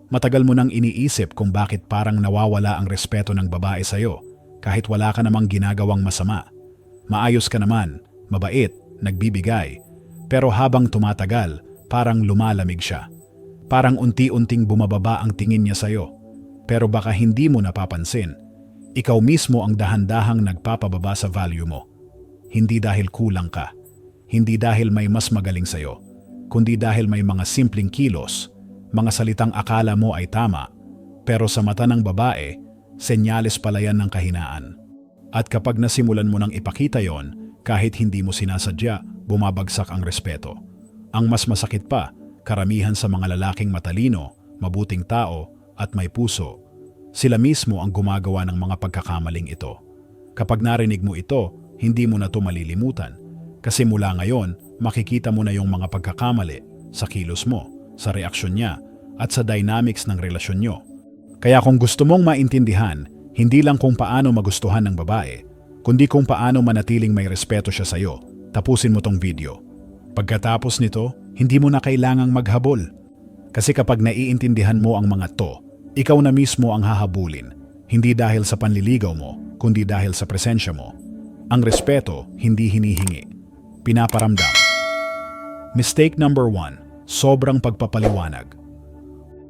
Matagal mo nang iniisip kung bakit parang nawawala ang respeto ng babae sa'yo kahit wala ka namang ginagawang masama. Maayos ka naman, mabait, nagbibigay. Pero habang tumatagal, parang lumalamig siya. Parang unti-unting bumababa ang tingin niya sa'yo. Pero baka hindi mo napapansin. Ikaw mismo ang dahan-dahang nagpapababa sa value mo. Hindi dahil kulang ka. Hindi dahil may mas magaling sa'yo. Kundi dahil may mga simpleng kilos, mga salitang akala mo ay tama, pero sa mata ng babae, senyales pala yan ng kahinaan. At kapag nasimulan mo nang ipakita yon, kahit hindi mo sinasadya, bumabagsak ang respeto. Ang mas masakit pa, karamihan sa mga lalaking matalino, mabuting tao, at may puso, sila mismo ang gumagawa ng mga pagkakamaling ito. Kapag narinig mo ito, hindi mo na ito malilimutan. Kasi mula ngayon, makikita mo na yung mga pagkakamali sa kilos mo, sa reaksyon niya, at sa dynamics ng relasyon nyo. Kaya kung gusto mong maintindihan, hindi lang kung paano magustuhan ng babae, kundi kung paano manatiling may respeto siya sa'yo, tapusin mo tong video. Pagkatapos nito, hindi mo na kailangang maghabol. Kasi kapag naiintindihan mo ang mga to, ikaw na mismo ang hahabulin, hindi dahil sa panliligaw mo, kundi dahil sa presensya mo. Ang respeto, hindi hinihingi. Pinaparamdam. Mistake number 1, sobrang pagpapaliwanag.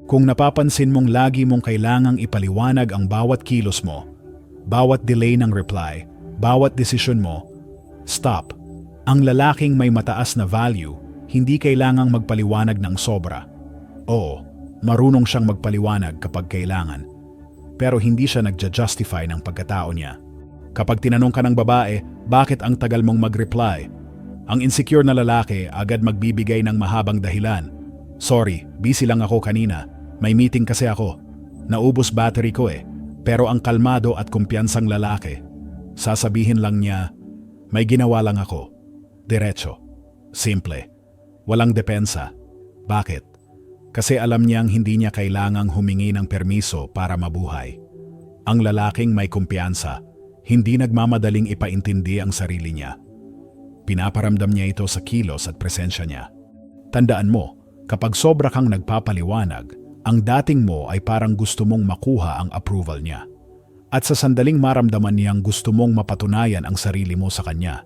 Kung napapansin mong lagi mong kailangang ipaliwanag ang bawat kilos mo, bawat delay ng reply, bawat desisyon mo, stop. Ang lalaking may mataas na value, hindi kailangang magpaliwanag ng sobra. Oo, marunong siyang magpaliwanag kapag kailangan. Pero hindi siya nagja-justify ng pagkatao niya. Kapag tinanong ka ng babae, bakit ang tagal mong mag-reply? Ang insecure na lalaki agad magbibigay ng mahabang dahilan. Sorry, busy lang ako kanina. May meeting kasi ako. Naubos battery ko eh. Pero ang kalmado at kumpiyansang lalaki, sasabihin lang niya, may ginawa lang ako. Diretso. Simple. Walang depensa. Bakit? Kasi alam niyang hindi niya kailangang humingi ng permiso para mabuhay. Ang lalaking may kumpiyansa, hindi nagmamadaling ipaintindi ang sarili niya. Pinaparamdam niya ito sa kilos at presensya niya. Tandaan mo, kapag sobra kang nagpapaliwanag, ang dating mo ay parang gusto mong makuha ang approval niya. At sa sandaling maramdaman niyang gusto mong mapatunayan ang sarili mo sa kanya,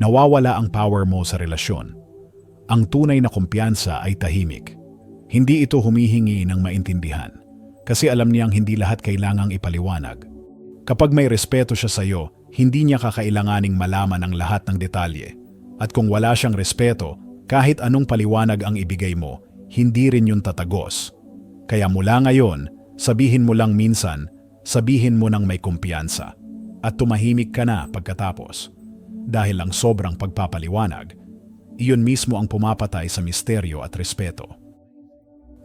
nawawala ang power mo sa relasyon. Ang tunay na kumpiyansa ay tahimik. Hindi ito humihingi ng maintindihan, kasi alam niyang hindi lahat kailangang ipaliwanag. Kapag may respeto siya sa iyo, hindi niya kakailanganing malaman ang lahat ng detalye. At kung wala siyang respeto, kahit anong paliwanag ang ibigay mo, hindi rin yun tatagos. Kaya mula ngayon, sabihin mo lang minsan, sabihin mo nang may kumpiyansa. At tumahimik ka na pagkatapos. Dahil lang sobrang pagpapaliwanag, iyon mismo ang pumapatay sa misteryo at respeto.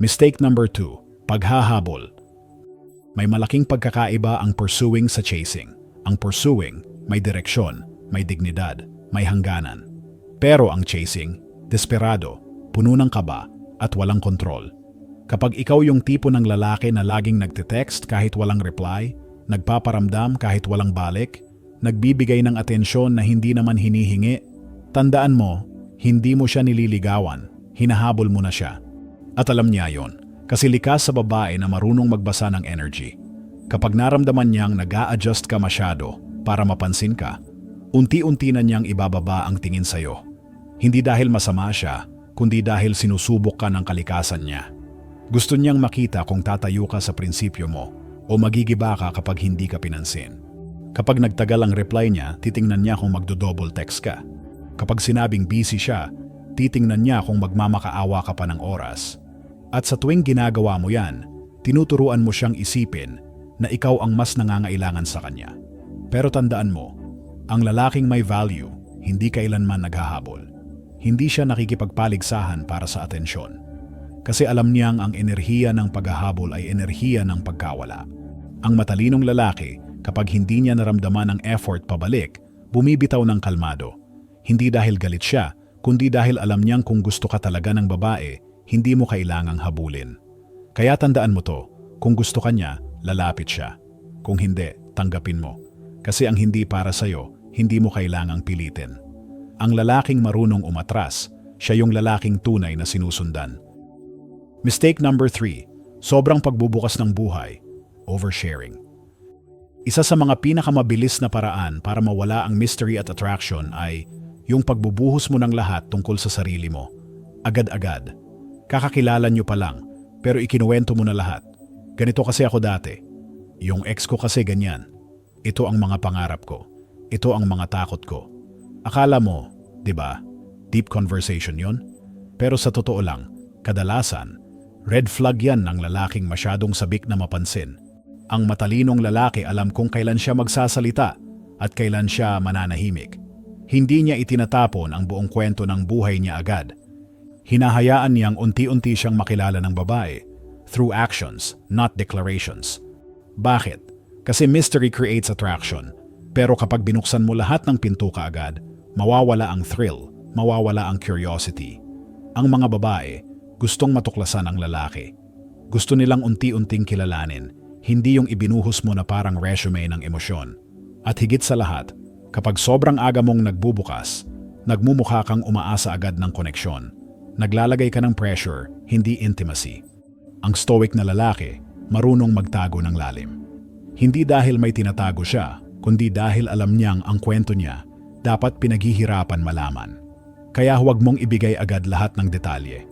Mistake number 2, paghahabol. May malaking pagkakaiba ang pursuing sa chasing. Ang pursuing, may direksyon, may dignidad, may hangganan. Pero ang chasing, desperado, puno ng kaba, at walang kontrol. Kapag ikaw yung tipo ng lalaki na laging nagte-text kahit walang reply, nagpaparamdam kahit walang balik, nagbibigay ng atensyon na hindi naman hinihingi, tandaan mo, hindi mo siya nililigawan, hinahabol mo na siya. At alam niya yon, kasi likas sa babae na marunong magbasa ng energy. Kapag naramdaman niyang nag-a-adjust ka masyado para mapansin ka, unti-unti na niyang ibababa ang tingin sa'yo. Hindi dahil masama siya, kundi dahil sinusubok ka ng kalikasan niya. Gusto niyang makita kung tatayo ka sa prinsipyo mo o magigiba ka kapag hindi ka pinansin. Kapag nagtagal ang reply niya, titingnan niya kung magdo-double text ka. Kapag sinabing busy siya, titingnan niya kung magmamakaawa ka pa ng oras. At sa tuwing ginagawa mo yan, tinuturuan mo siyang isipin na ikaw ang mas nangangailangan sa kanya. Pero tandaan mo, ang lalaking may value, hindi kailanman naghahabol. Hindi siya nakikipagpaligsahan para sa atensyon. Kasi alam niyang ang enerhiya ng paghahabol ay enerhiya ng pagkawala. Ang matalinong lalaki, kapag hindi niya naramdaman ang effort pabalik, bumibitaw ng kalmado. Hindi dahil galit siya, kundi dahil alam niyang kung gusto ka talaga ng babae, hindi mo kailangang habulin. Kaya tandaan mo to, kung gusto ka niya, lalapit siya. Kung hindi, tanggapin mo. Kasi ang hindi para sa'yo, hindi mo kailangang pilitin. Ang lalaking marunong umatras, siya yung lalaking tunay na sinusundan. Mistake number 3, Sobrang pagbubukas ng buhay, oversharing. Isa sa mga pinakamabilis na paraan para mawala ang mystery at attraction ay yung pagbubuhos mo ng lahat tungkol sa sarili mo. Agad-agad. Kakakilala nyo pa lang, pero ikinuwento mo na lahat. Ganito kasi ako dati. Yung ex ko kasi ganyan. Ito ang mga pangarap ko. Ito ang mga takot ko. Akala mo, di ba, deep conversation yon? Pero sa totoo lang, kadalasan, red flag yan ng lalaking masyadong sabik na mapansin. Ang matalinong lalaki alam kung kailan siya magsasalita at kailan siya mananahimik. Hindi niya itinatapon ang buong kwento ng buhay niya agad. Hinahayaan niyang unti-unti siyang makilala ng babae through actions, not declarations. Bakit? Kasi mystery creates attraction. Pero kapag binuksan mo lahat ng pinto kaagad, mawawala ang thrill, mawawala ang curiosity. Ang mga babae, gustong matuklasan ang lalaki. Gusto nilang unti-unting kilalanin, hindi yung ibinuhos mo na parang resume ng emosyon. At higit sa lahat, kapag sobrang aga mong nagbubukas, nagmumukha kang umaasa agad ng koneksyon. Naglalagay ka ng pressure, hindi intimacy. Ang stoic na lalaki, marunong magtago ng lalim. Hindi dahil may tinatago siya, kundi dahil alam niyang ang kwento niya, dapat pinaghihirapan malaman. Kaya huwag mong ibigay agad lahat ng detalye.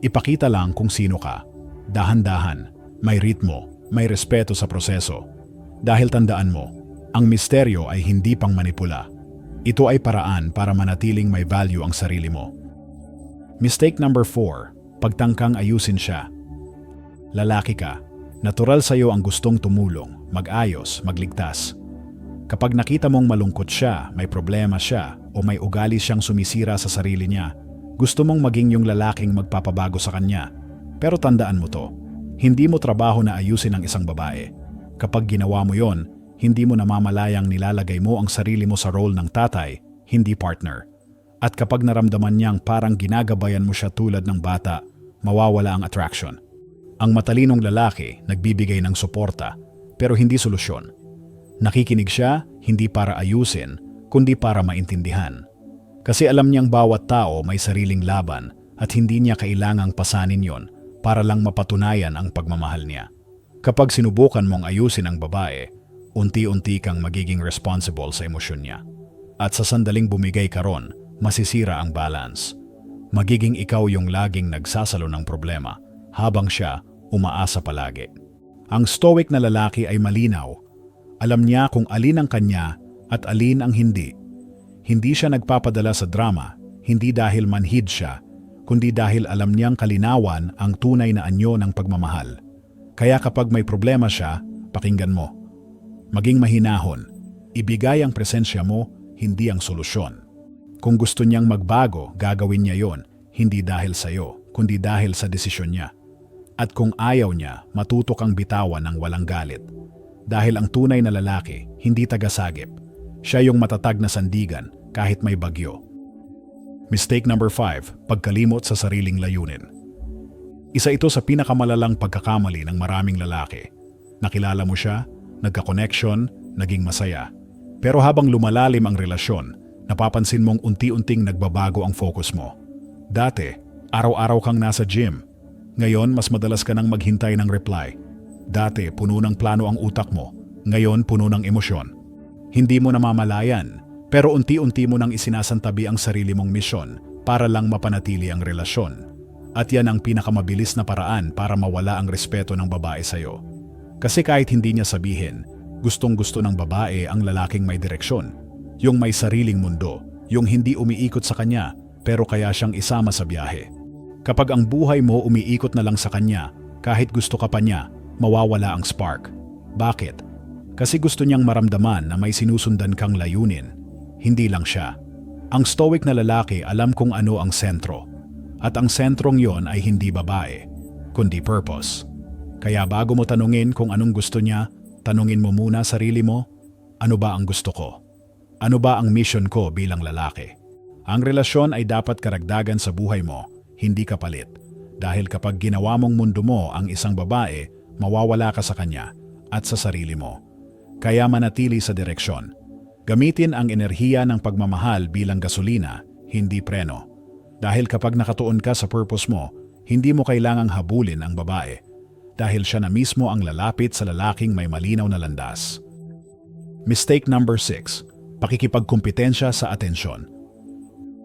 Ipakita lang kung sino ka. Dahan-dahan, may ritmo, may respeto sa proseso. Dahil tandaan mo, ang misteryo ay hindi pang manipula. Ito ay paraan para manatiling may value ang sarili mo. Mistake number 4, pagtangkang ayusin siya. Lalaki ka, natural sa'yo ang gustong tumulong, mag-ayos, magligtas. Kapag nakita mong malungkot siya, may problema siya, o may ugali siyang sumisira sa sarili niya, gusto mong maging yung lalaking magpapabago sa kanya. Pero tandaan mo to, hindi mo trabaho na ayusin ang isang babae. Kapag ginawa mo yon, hindi mo namamalayang nilalagay mo ang sarili mo sa role ng tatay, hindi partner. At kapag naramdaman niyang parang ginagabayan mo siya tulad ng bata, mawawala ang attraction. Ang matalinong lalaki nagbibigay ng suporta, pero hindi solusyon. Nakikinig siya, hindi para ayusin, kundi para maintindihan. Kasi alam niyang bawat tao may sariling laban at hindi niya kailangang pasanin yon para lang mapatunayan ang pagmamahal niya. Kapag sinubukan mong ayusin ang babae, unti-unti kang magiging responsible sa emosyon niya. At sa sandaling bumigay ka ron, masisira ang balance. Magiging ikaw yung laging nagsasalo ng problema, habang siya umaasa palagi. Ang stoic na lalaki ay malinaw. Alam niya kung alin ang kanya at alin ang hindi. Hindi siya nagpapadala sa drama, hindi dahil manhid siya, kundi dahil alam niyang kalinawan ang tunay na anyo ng pagmamahal. Kaya kapag may problema siya, pakinggan mo. Maging mahinahon, ibigay ang presensya mo, hindi ang solusyon. Kung gusto niyang magbago, gagawin niya yon, hindi dahil sa'yo, kundi dahil sa desisyon niya. At kung ayaw niya, matuto kang bitawan ng walang galit. Dahil ang tunay na lalaki, hindi tagasagip. Siya yung matatag na sandigan kahit may bagyo. Mistake number 5, pagkalimot sa sariling layunin. Isa ito sa pinakamalalang pagkakamali ng maraming lalaki. Nakilala mo siya, nagka-connection, naging masaya. Pero habang lumalalim ang relasyon, napapansin mong unti-unting nagbabago ang focus mo. Dati, araw-araw kang nasa gym. Ngayon, mas madalas ka nang maghintay ng reply. Dati, puno ng plano ang utak mo. Ngayon, puno ng emosyon. Hindi mo namamalayan, pero unti-unti mo nang isinasantabi ang sarili mong misyon para lang mapanatili ang relasyon. At yan ang pinakamabilis na paraan para mawala ang respeto ng babae sa'yo. Kasi kahit hindi niya sabihin, gustong-gusto ng babae ang lalaking may direksyon. Yung may sariling mundo, yung hindi umiikot sa kanya, pero kaya siyang isama sa biyahe. Kapag ang buhay mo umiikot na lang sa kanya, kahit gusto ka pa niya, mawawala ang spark. Bakit? Kasi gusto niyang maramdaman na may sinusundan kang layunin. Hindi lang siya. Ang stoic na lalaki alam kung ano ang sentro. At ang sentrong yon ay hindi babae, kundi purpose. Kaya bago mo tanungin kung anong gusto niya, tanungin mo muna sarili mo, ano ba ang gusto ko? Ano ba ang mission ko bilang lalaki? Ang relasyon ay dapat karagdagan sa buhay mo, hindi kapalit. Dahil kapag ginawa mong mundo mo ang isang babae, mawawala ka sa kanya at sa sarili mo. Kaya manatili sa direksyon. Gamitin ang enerhiya ng pagmamahal bilang gasolina, hindi preno. Dahil kapag nakatuon ka sa purpose mo, hindi mo kailangang habulin ang babae. dahil siya na mismo ang lalapit sa lalaking may malinaw na landas. Mistake number 6. Pakikipagkumpetensya sa atensyon.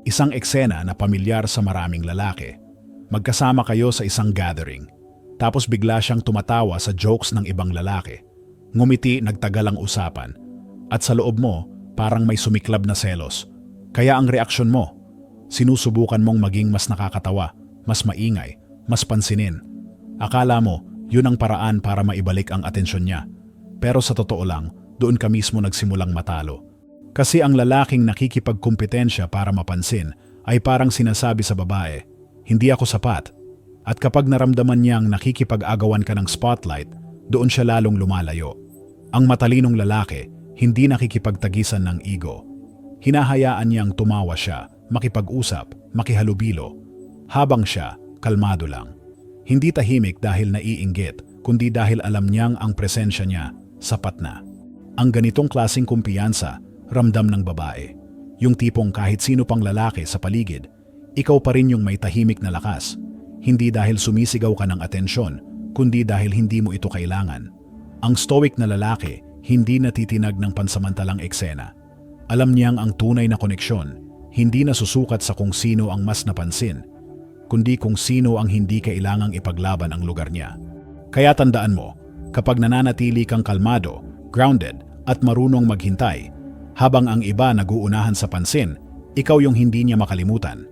Isang eksena na pamilyar sa maraming lalaki. Magkasama kayo sa isang gathering. Tapos bigla siyang tumatawa sa jokes ng ibang lalaki. Ngumiti, nagtagal ang usapan. At sa loob mo, parang may sumiklab na selos. Kaya ang reaksyon mo, sinusubukan mong maging mas nakakatawa, mas maingay, mas pansinin. Akala mo, yun ang paraan para maibalik ang atensyon niya. Pero sa totoo lang, doon ka mismo nagsimulang matalo. Kasi ang lalaking nakikipagkumpetensya para mapansin ay parang sinasabi sa babae, hindi ako sapat. At kapag naramdaman niyang nakikipag-agawan ka ng spotlight, doon siya lalong lumalayo. Ang matalinong lalaki, hindi nakikipagtagisan ng ego. Hinahayaan niyang tumawa siya, makipag-usap, makihalubilo, habang siya, kalmado lang. Hindi tahimik dahil naiinggit, kundi dahil alam niyang ang presensya niya, sapat na. Ang ganitong klaseng kumpiyansa, ramdam ng babae. Yung tipong kahit sino pang lalaki sa paligid, ikaw pa rin yung may tahimik na lakas. Hindi dahil sumisigaw ka ng atensyon, kundi dahil hindi mo ito kailangan. Ang stoic na lalaki, hindi natitinag ng pansamantalang eksena. Alam niyang ang tunay na koneksyon, hindi nasusukat sa kung sino ang mas napansin, kundi kung sino ang hindi kailangang ipaglaban ang lugar niya. Kaya tandaan mo, kapag nananatili kang kalmado, grounded, at marunong maghintay, habang ang iba naguunahan sa pansin, ikaw yung hindi niya makalimutan.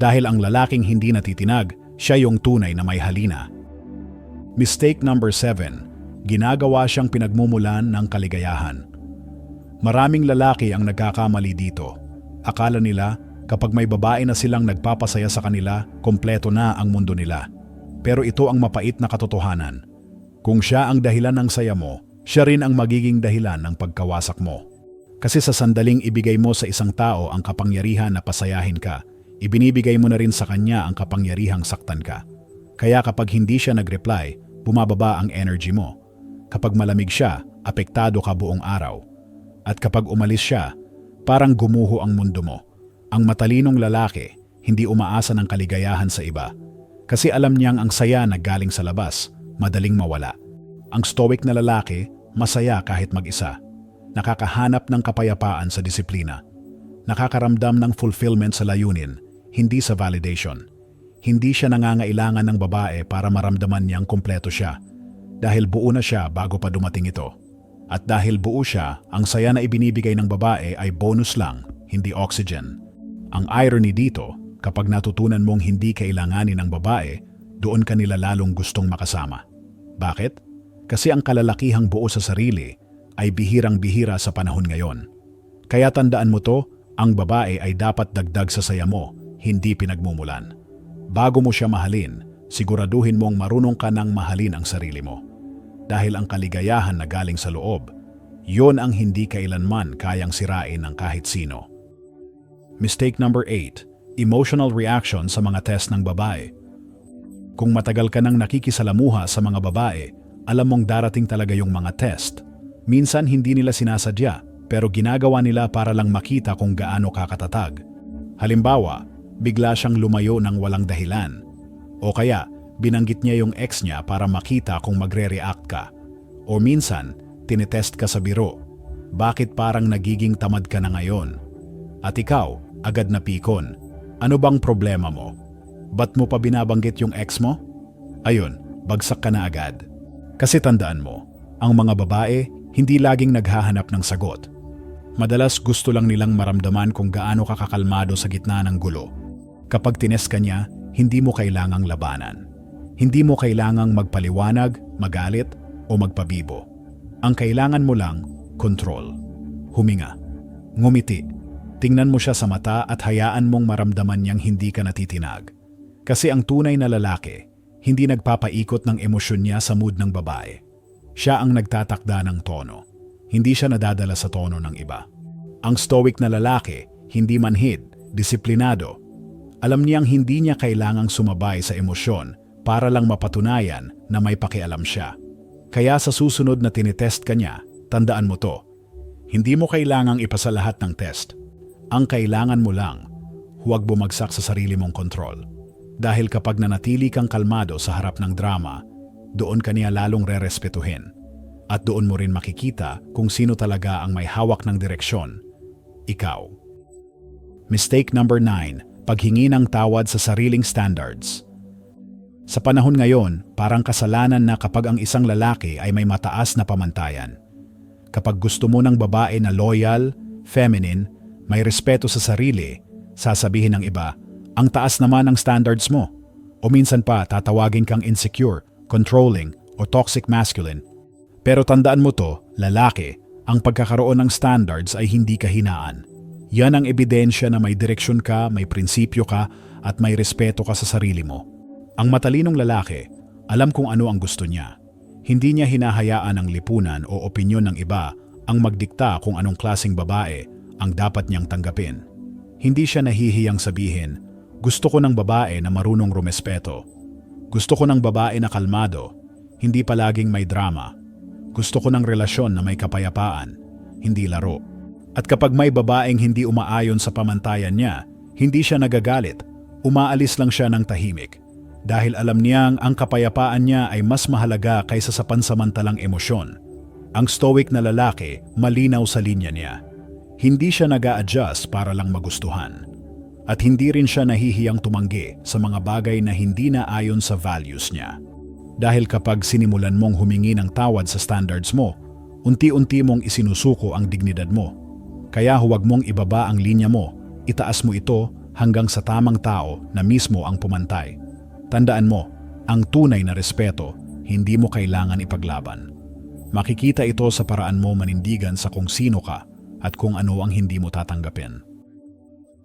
Dahil ang lalaking hindi natitinag, siya yung tunay na may halina. Mistake number 7. Ginagawa siyang pinagmumulan ng kaligayahan. Maraming lalaki ang nagkakamali dito. Akala nila, kapag may babae na silang nagpapasaya sa kanila, kompleto na ang mundo nila. Pero ito ang mapait na katotohanan. Kung siya ang dahilan ng saya mo, siya rin ang magiging dahilan ng pagkawasak mo. Kasi sa sandaling ibigay mo sa isang tao ang kapangyarihan na pasayahin ka, ibinibigay mo na rin sa kanya ang kapangyarihang saktan ka. Kaya kapag hindi siya nag-reply, bumababa ang energy mo. Kapag malamig siya, apektado ka buong araw. At kapag umalis siya, parang gumuho ang mundo mo. Ang matalinong lalaki, hindi umaasa ng kaligayahan sa iba. Kasi alam niyang ang saya na galing sa labas, madaling mawala. Ang stoic na lalaki, masaya kahit mag-isa. Nakakahanap ng kapayapaan sa disiplina. Nakakaramdam ng fulfillment sa layunin, hindi sa validation. Hindi siya nangangailangan ng babae para maramdaman niyang kumpleto siya. Dahil buo na siya bago pa dumating ito. At dahil buo siya, ang saya na ibinibigay ng babae ay bonus lang, hindi oxygen. Ang irony dito, kapag natutunan mong hindi kailanganin ng babae, doon ka nila lalong gustong makasama. Bakit? Kasi ang kalalakihang buo sa sarili ay bihirang-bihira sa panahon ngayon. Kaya tandaan mo to, ang babae ay dapat dagdag sa saya mo, hindi pinagmumulan. Bago mo siya mahalin, siguraduhin mong marunong ka nang mahalin ang sarili mo. Dahil ang kaligayahan na galing sa loob, yon ang hindi kailanman kayang sirain ng kahit sino. Mistake number 8. Emotional reaction sa mga test ng babae. Kung matagal ka nang nakikisalamuha sa mga babae, alam mong darating talaga yung mga test. Minsan hindi nila sinasadya, pero ginagawa nila para lang makita kung gaano kakatatag. Halimbawa, bigla siyang lumayo ng walang dahilan. O kaya, binanggit niya yung ex niya para makita kung magre-react ka. O minsan, tinetest ka sa biro. Bakit parang nagiging tamad ka na ngayon? At ikaw, agad na pikon. Ano bang problema mo? Ba't mo pa binabanggit yung ex mo? Ayun, bagsak ka na agad. Kasi tandaan mo, ang mga babae hindi laging naghahanap ng sagot. Madalas gusto lang nilang maramdaman kung gaano ka kakalmado sa gitna ng gulo. Kapag tinest ka niya, hindi mo kailangang labanan. Hindi mo kailangang magpaliwanag, magalit, o magpabibo. Ang kailangan mo lang, control. Huminga. Ngumiti. Tingnan mo siya sa mata at hayaan mong maramdaman niyang hindi ka natitinag. Kasi ang tunay na lalaki, hindi nagpapaikot ng emosyon niya sa mood ng babae. Siya ang nagtatakda ng tono. Hindi siya nadadala sa tono ng iba. Ang stoic na lalaki, hindi manhid, disiplinado. Alam niyang hindi niya kailangang sumabay sa emosyon para lang mapatunayan na may pakialam siya. Kaya sa susunod na tinitest ka niya, tandaan mo to. Hindi mo kailangang ipasa lahat ng test. Ang kailangan mo lang, huwag bumagsak sa sarili mong kontrol. Dahil kapag nanatili kang kalmado sa harap ng drama, doon ka niya lalong rerespetuhin. At doon mo rin makikita kung sino talaga ang may hawak ng direksyon. Ikaw. Mistake number 9, paghingi ng tawad sa sariling standards. Sa panahon ngayon, parang kasalanan na kapag ang isang lalaki ay may mataas na pamantayan. Kapag gusto mo ng babae na loyal, feminine, may respeto sa sarili, sasabihin ng iba, ang taas naman ng standards mo. O minsan pa tatawagin kang insecure, controlling, o toxic masculine. Pero tandaan mo to, lalaki, ang pagkakaroon ng standards ay hindi kahinaan. Yan ang ebidensya na may direksyon ka, may prinsipyo ka, at may respeto ka sa sarili mo. Ang matalinong lalaki, alam kung ano ang gusto niya. Hindi niya hinahayaan ang lipunan o opinyon ng iba ang magdikta kung anong klaseng babae ang dapat niyang tanggapin. Hindi siya nahihiyang sabihin, gusto ko ng babae na marunong rumespeto. Gusto ko ng babae na kalmado, hindi palaging may drama. Gusto ko ng relasyon na may kapayapaan, hindi laro. At kapag may babaeng hindi umaayon sa pamantayan niya, hindi siya nagagalit, umaalis lang siya ng tahimik. Dahil alam niyang ang kapayapaan niya ay mas mahalaga kaysa sa pansamantalang emosyon. Ang stoic na lalaki, malinaw sa linya niya. Hindi siya nag-a-adjust para lang magustuhan. At hindi rin siya nahihiyang tumanggi sa mga bagay na hindi na ayon sa values niya. Dahil kapag sinimulan mong humingi ng tawad sa standards mo, unti-unti mong isinusuko ang dignidad mo. Kaya huwag mong ibaba ang linya mo, itaas mo ito hanggang sa tamang tao na mismo ang pumantay. Tandaan mo, ang tunay na respeto, hindi mo kailangan ipaglaban. Makikita ito sa paraan mo manindigan sa kung sino ka at kung ano ang hindi mo tatanggapin.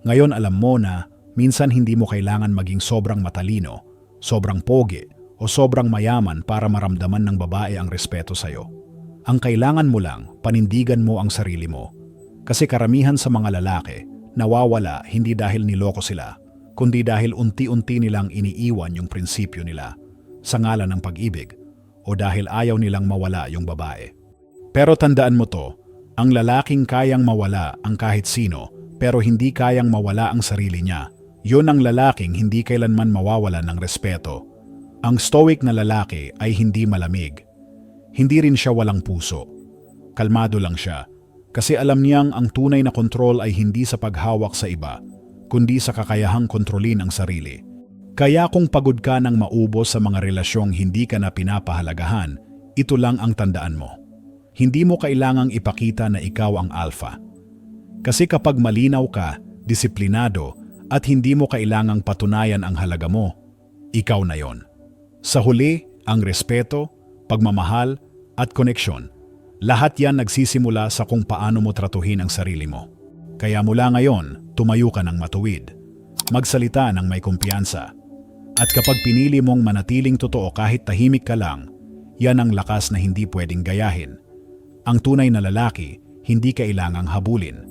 Ngayon alam mo na minsan hindi mo kailangan maging sobrang matalino, sobrang pogi, o sobrang mayaman para maramdaman ng babae ang respeto sa'yo. Ang kailangan mo lang, panindigan mo ang sarili mo. Kasi karamihan sa mga lalaki, nawawala hindi dahil niloko sila, kundi dahil unti-unti nilang iniiwan yung prinsipyo nila sa ngalan ng pag-ibig o dahil ayaw nilang mawala yung babae. Pero tandaan mo to, ang lalaking kayang mawala ang kahit sino pero hindi kayang mawala ang sarili niya, yun ang lalaking hindi kailanman mawawala ng respeto. Ang stoic na lalaki ay hindi malamig. Hindi rin siya walang puso. Kalmado lang siya kasi alam niyang ang tunay na kontrol ay hindi sa paghawak sa iba, kundi sa kakayahang kontrolin ang sarili. Kaya kung pagod ka ng maubos sa mga relasyong hindi ka na pinapahalagahan, ito lang ang tandaan mo. Hindi mo kailangang ipakita na ikaw ang alpha. Kasi kapag malinaw ka, disiplinado, at hindi mo kailangang patunayan ang halaga mo, ikaw na yon. Sa huli, ang respeto, pagmamahal, at koneksyon. Lahat yan nagsisimula sa kung paano mo tratuhin ang sarili mo. Kaya mula ngayon, tumayo ka ng matuwid. Magsalita ng may kumpiyansa. At kapag pinili mong manatiling totoo kahit tahimik ka lang, yan ang lakas na hindi pwedeng gayahin. Ang tunay na lalaki, hindi kailangang habulin.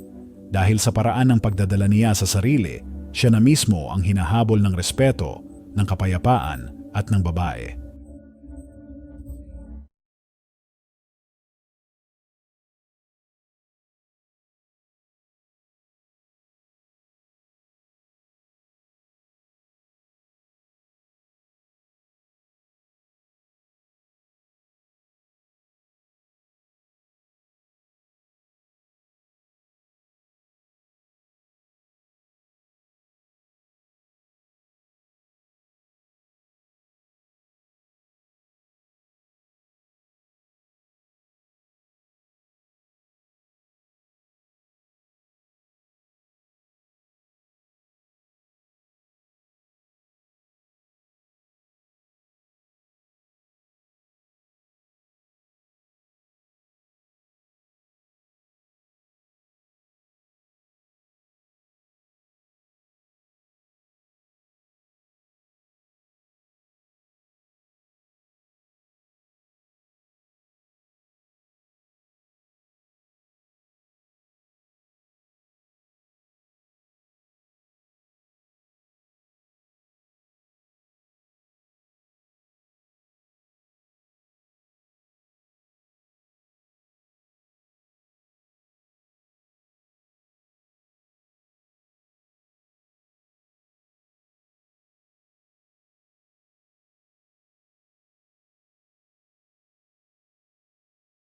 Dahil sa paraan ng pagdadala niya sa sarili, siya na mismo ang hinahabol ng respeto, ng kapayapaan, at ng babae.